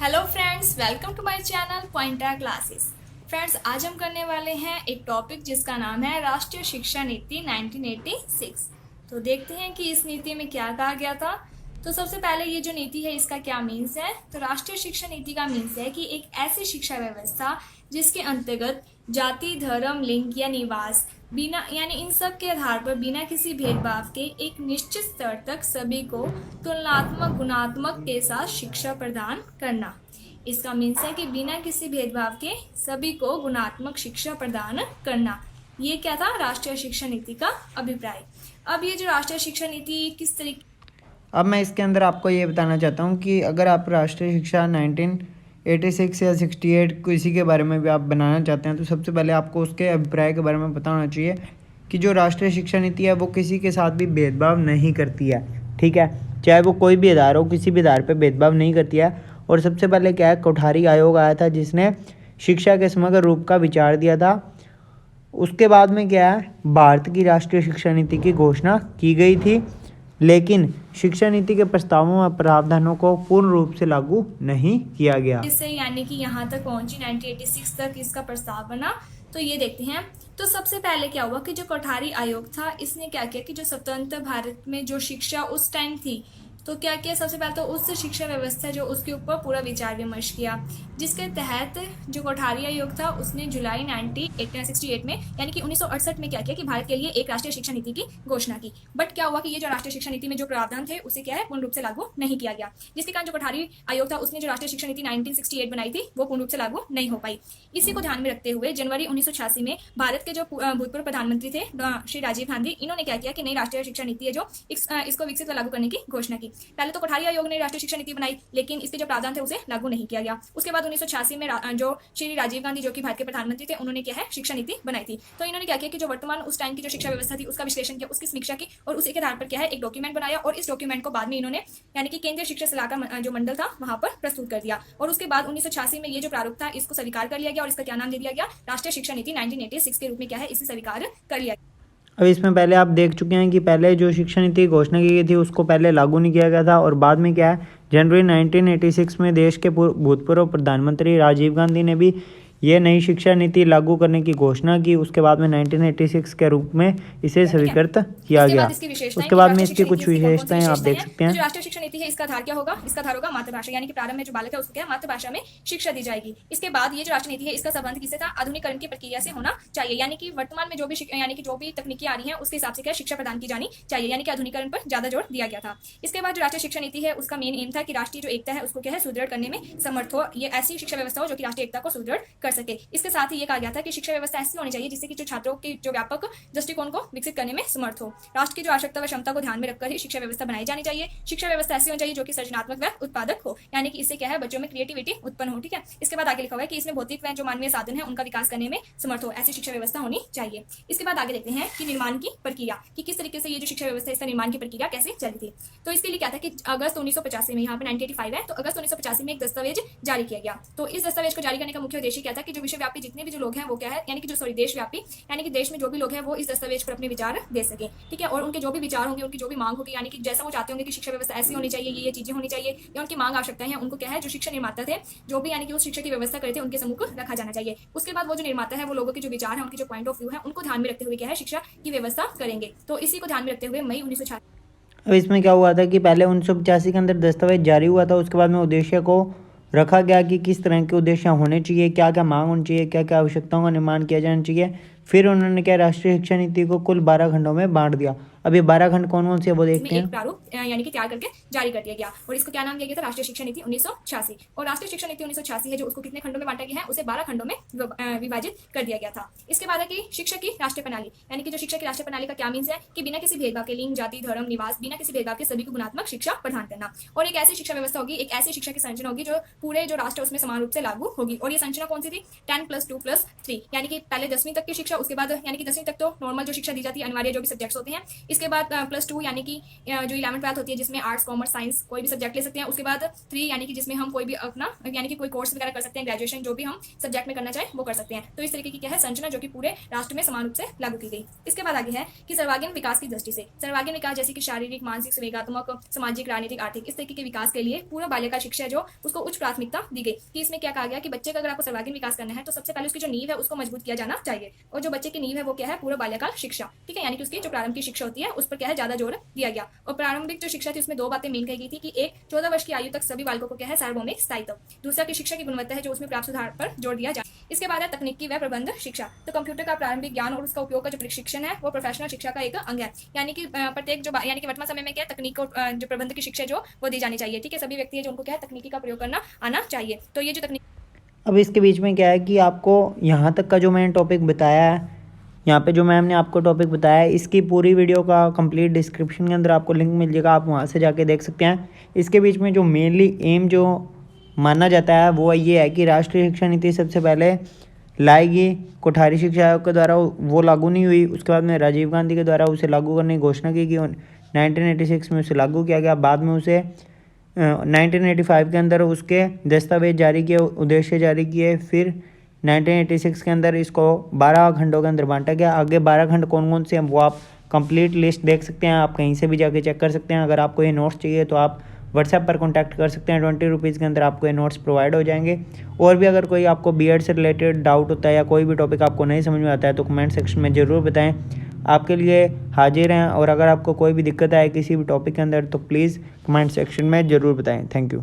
Hello friends, welcome to my channel pointer classes. Friends, आज हम करने वाले हैं एक टॉपिक जिसका नाम है राष्ट्रीय शिक्षा नीति 1986। तो देखते हैं कि इस नीति में क्या कहा गया था। तो सबसे पहले ये जो नीति है इसका क्या मीन्स है। तो राष्ट्रीय शिक्षा नीति का मीन्स है कि एक ऐसी शिक्षा व्यवस्था जिसके अंतर्गत जाति, धर्म, लिंग या निवास बिना यानी इन सब के आधार पर बिना किसी भेदभाव के एक निश्चित स्तर तक सभी को तुलनात्मक गुणात्मक के साथ शिक्षा प्रदान करना। इसका मीन्स है कि बिना किसी भेदभाव के सभी को गुणात्मक शिक्षा प्रदान करना। ये क्या था राष्ट्रीय शिक्षा नीति का अभिप्राय। अब ये जो राष्ट्रीय शिक्षा नीति किस तरीके अब मैं इसके अंदर आपको ये बताना चाहता हूँ कि अगर आप राष्ट्रीय शिक्षा 1986 या 68 किसी के बारे में भी आप बनाना चाहते हैं तो सबसे पहले आपको उसके अभिप्राय के बारे में पता होना चाहिए कि जो राष्ट्रीय शिक्षा नीति है वो किसी के साथ भी भेदभाव नहीं करती है। ठीक है, चाहे वो कोई भी आधार हो, किसी भी आधार पर भेदभाव नहीं करती है। और सबसे पहले क्या है, कोठारी आयोग आया था जिसने शिक्षा के समग्र रूप का विचार दिया था। उसके बाद में क्या है, भारत की राष्ट्रीय शिक्षा नीति की घोषणा की गई थी, लेकिन शिक्षा नीति के प्रस्तावों व प्रावधानों को पूर्ण रूप से लागू नहीं किया गया। से यानी कि यहाँ तक पहुंची 1986 तक इसका प्रस्ताव बना। तो ये देखते हैं। तो सबसे पहले क्या हुआ कि जो कोठारी आयोग था इसने क्या किया कि जो स्वतंत्र भारत में जो शिक्षा उस टाइम थी तो क्या किया, सबसे पहले तो उस शिक्षा व्यवस्था जो उसके ऊपर पूरा विचार विमर्श किया, जिसके तहत जो कोठारी आयोग था उसने जुलाई 1968 में यानी कि 1968 में क्या किया कि भारत के लिए एक राष्ट्रीय शिक्षा नीति की घोषणा की। बट क्या हुआ कि ये जो राष्ट्रीय शिक्षा नीति में जो प्रावधान थे उसे क्या है पूर्ण रूप से लागू नहीं किया गया, जिसके कारण जो कोठारी आयोग था उसने जो राष्ट्रीय शिक्षा नीति 1968 बनाई थी वो पूर्ण रूप से लागू नहीं हो पाई। इसी को ध्यान में रखते हुए जनवरी 1986 में भारत के जो भूतपूर्व प्रधानमंत्री थे श्री राजीव गांधी, इन्होंने क्या किया कि नई राष्ट्रीय शिक्षा नीति है जो इसको विकसित व लागू करने की घोषणा की। पहले तो कोठारी आयोग ने राष्ट्रीय शिक्षा नीति बनाई लेकिन इसके जो प्रावधान थे उसे लागू नहीं किया गया। उसके बाद 1986 में जो श्री राजीव गांधी जो कि भारत के प्रधानमंत्री थे उन्होंने क्या है शिक्षा नीति बनाई थी। तो इन्होंने क्या किया कि जो वर्तमान उस टाइम की जो शिक्षा व्यवस्था थी उसका विश्लेषण किया, उसकी समीक्षा की और उसी के आधार पर क्या है एक डॉक्यूमेंट बनाया और इस डॉक्यूमेंट को बाद में इन्होंने यानी कि केंद्रीय शिक्षा सलाहकार जो मंडल था वहां पर प्रस्तुत कर दिया। और उसके बाद 1986 में ये जो प्रारूप था इसको स्वीकार कर लिया गया और इसका क्या नाम दे दिया गया, राष्ट्रीय शिक्षा नीति 1986 के रूप में क्या है इसे स्वीकार कर लिया गया। अब इसमें पहले आप देख चुके हैं कि पहले जो शिक्षा नीति की घोषणा की गई थी उसको पहले लागू नहीं किया गया था और बाद में क्या है जनवरी 1986 में देश के भूतपूर्व प्रधानमंत्री राजीव गांधी ने भी ये नई शिक्षा नीति लागू करने की घोषणा की। उसके बाद में 1986 के रूप में इसे स्वीकृत किया गया। उसके बाद में इसकी कुछ विशेषताएं आप देख सकते हैं। जो राष्ट्रीय शिक्षा नीति है इसका आधार क्या होगा, इसका आधार होगा मातृभाषा, यानी कि प्रारंभ में जो बालक है उसको क्या मातृभाषा में शिक्षा दी जाएगी। इसके बाद ये जो राष्ट्रीय नीति है इसका संबंध किससे था, आधुनिकरण की प्रक्रिया से होना चाहिए, यानी कि वर्तमान में जो भी तकनीकी आ रही है उसके हिसाब से क्या शिक्षा प्रदान की जानी चाहिए, यानी कि आधुनिकरण पर ज्यादा जोर दिया गया था। इसके बाद जो राष्ट्रीय शिक्षा नीति है उसका मेन एम था कि राष्ट्रीय जो एकता है उसको क्या है सुदृढ़ करने में समर्थ हो, ये ऐसी शिक्षा व्यवस्था हो जो कि राष्ट्रीय एकता को सुदृढ़ कर सके। इसके साथ ही ये कहा गया था कि शिक्षा व्यवस्था ऐसी होनी चाहिए जिससे कि जो छात्रों के जो व्यापक दृष्टिकोण को विकसित करने में समर्थ हो। राष्ट्र की जो आवश्यकता व क्षमता को ध्यान में रखकर ही शिक्षा व्यवस्था बनाई जानी चाहिए। शिक्षा व्यवस्था ऐसी होनी चाहिए जो कि सृजनात्मक व उत्पादक हो, यानी कि इससे क्या है बच्चों में क्रिएटिविटी उत्पन्न हो। ठीक है, इसके बाद आगे लिखा हुआ है कि इसमें भौतिक व जो मानवीय साधन है उनका विकास करने में समर्थ हो, ऐसी शिक्षा व्यवस्था होनी चाहिए। इसके बाद आगे देखते हैं कि निर्माण की प्रक्रिया, कि किस तरीके से ये जो शिक्षा व्यवस्था इसका निर्माण की प्रक्रिया कैसे चली थी। तो इसके लिए क्या था कि अगस्त 1985 में, यहाँ पे 1985 है तो अगस्त 1985 में एक दस्तावेज जारी किया गया। तो इस दस्तावेज को जारी करने का मुख्य उद्देश्य क्या था कि जो विश्वव्यापी जितने भी जो लोग हैं वो क्या है यानी कि जो देशव्यापी यानी कि देश में जो भी लोग हैं वो इस दस्तावेज पर अपने विचार दे सके। ठीक है, और उनके जो भी विचार होंगे, उनकी जो भी मांग होगी, यानी कि जैसा वो चाहते होंगे कि शिक्षा व्यवस्था ऐसी होनी चाहिए, ये चीजें होनी चाहिए या उनकी मांग आवश्यकताएं हैं, उनको क्या है जो शिक्षा निर्माता थे जो भी यानी कि उस शिक्षा की व्यवस्था करे थे उनके सम्मुख रखा जाना चाहिए। उसके बाद वो जो निर्माता है वो लोगों के जो विचार है, उनके जो पॉइंट ऑफ व्यू है उनको ध्यान में रखते हुए क्या है शिक्षा की व्यवस्था करेंगे। तो इसी को ध्यान में रखते हुए मई 1986 अब इसमें क्या हुआ था कि पहले 1985 के अंदर दस्तावेज जारी हुआ था। उसके बाद में उद्देश्य को रखा गया कि किस तरह के उद्देश्य होने चाहिए, क्या क्या मांग होनी चाहिए, क्या क्या आवश्यकताओं का निर्माण किया जाना चाहिए। फिर उन्होंने क्या राष्ट्रीय शिक्षा नीति को कुल 12 खंडों में बांट दिया। अब ये 12 खंड कौन कौन से वो देखते हैं। एक प्रारूप यानी कि तैयार करके जारी कर दिया गया और इसको क्या नाम दिया गया था, राष्ट्रीय शिक्षा नीति 1986। और राष्ट्रीय शिक्षा नीति 1986 है जो उसको कितने खंडों में बांटा गया है, उसे 12 खंडों में विभाजित कर दिया गया था। इसके बाद है कि शिक्षा की राष्ट्रीय प्रणाली, यानी कि जो शिक्षा की राष्ट्रीय प्रणाली का क्या मीन्स है कि बिना किसी भेदभाव के लिंग, जाति, धर्म, निवास, बिना किसी भेदभाव के सभी को गुणात्मक शिक्षा प्रदान करना। और एक ऐसी शिक्षा व्यवस्था होगी, एक ऐसी शिक्षा की संरचना होगी जो पूरे जो राष्ट्र उसमें समान रूप से लागू होगी। और ये संरचना कौन सी थी, 10+2+3, यानी कि पहले 10वीं तक की शिक्षा, उसके बाद यानी कि 10वीं तक तो नॉर्मल जो शिक्षा दी जाती है, अनिवार्य जो भी सब्जेक्ट्स होते हैं, इसके बाद +2 यानी कि जो 11th ट्वेल्थ होती है जिसमें आर्ट्स कॉमर्स साइंस कोई भी सब्जेक्ट ले सकते हैं। उसके बाद 3 यानी कि जिसमें हम कोई भी अपना यानी कि कोई कोर्स वगैरह कर सकते हैं, ग्रेजुएशन जो भी हम सब्जेक्ट में करना चाहें वो कर सकते हैं। तो इस तरीके की क्या है संरचना जो कि पूरे राष्ट्र में समान रूप से लागू की गई। इसके बाद आगे है कि सर्वांगीण विकास की दृष्टि से सर्वांगीण विकास जैसे कि शारीरिक, मानसिक, संवेगात्मक, सामाजिक, राजनीतिक, आर्थिक इस तरीके के विकास के लिए पूर्व बाल्यकाल शिक्षा जो उसको उच्च प्राथमिकता दी गई। कि इसमें क्या कहा गया कि बच्चे का अगर आपको सर्वांगीण विकास करना है तो सबसे पहले उसकी जो नींव है उसको मजबूत किया जाना चाहिए। और जो बच्चे की नींव है वो क्या है पूर्व बाल्यकाल शिक्षा, ठीक है, यानी कि उसकी जो प्रारंभ की शिक्षा होती है उस पर क्या है ज्यादा जोर दिया गया। और प्रारंभिक जो शिक्षा थी उसमें 2 बातें मेन कही गई थी कि एक 14 वर्ष की आयु तक सभी बालकों को क्या है सार्वभौमिक स्थायित्व, दूसरा की शिक्षा की गुणवत्ता है जो उसमें प्राप्त सुधार पर जोर दिया जाए। इसके बाद है तकनीकी व प्रबंध शिक्षा। तो कंप्यूटर का प्रारंभिक ज्ञान और उसका उपयोग का जो प्रशिक्षण है वो प्रोफेशनल शिक्षा का एक अंग है। यानी कि प्रत्येक जो यानी कि वर्तमान समय में क्या है तकनीक और जो प्रबंध की शिक्षा जो वो दी जानी चाहिए, ठीक है, सभी व्यक्ति है जो उनको क्या है तकनीकी का प्रयोग करना आना चाहिए। तो ये जो तकनीक अब इसके बीच में क्या है कि आपको यहाँ तक का जो मैंने टॉपिक बताया है, यहाँ पे जो मैम ने आपको टॉपिक बताया है, इसकी पूरी वीडियो का कंप्लीट डिस्क्रिप्शन के अंदर आपको लिंक मिल जाएगा, आप वहाँ से जाके देख सकते हैं। इसके बीच में जो मेनली एम जो माना जाता है वो ये है कि राष्ट्रीय शिक्षा नीति सबसे पहले लाएगी, कोठारी शिक्षा आयोग के द्वारा वो लागू नहीं हुई। उसके बाद में राजीव गांधी के द्वारा उसे लागू करने की घोषणा की गई, 1986 में उसे लागू किया गया। बाद में उसे 1985 के अंदर उसके दस्तावेज जारी किए, उद्देश्य जारी किए। फिर 1986 के अंदर इसको 12 खंडों के अंदर बांटा गया। आगे 12 खंड कौन कौन से हैं वो आप कंप्लीट लिस्ट देख सकते हैं, आप कहीं से भी जाके चेक कर सकते हैं। अगर आपको ये नोट्स चाहिए तो आप व्हाट्सएप पर कॉन्टैक्ट कर सकते हैं, 20 रुपीज़ के अंदर आपको ये नोट्स प्रोवाइड हो जाएंगे। और भी अगर कोई आपको बीएड से रिलेटेड डाउट होता है या कोई भी टॉपिक आपको नहीं समझ में आता है तो कमेंट सेक्शन में ज़रूर बताएं, आपके लिए हाजिर हैं। और अगर आपको कोई भी दिक्कत आए किसी भी टॉपिक के अंदर तो प्लीज़ कमेंट सेक्शन में ज़रूर बताएं। Thank you.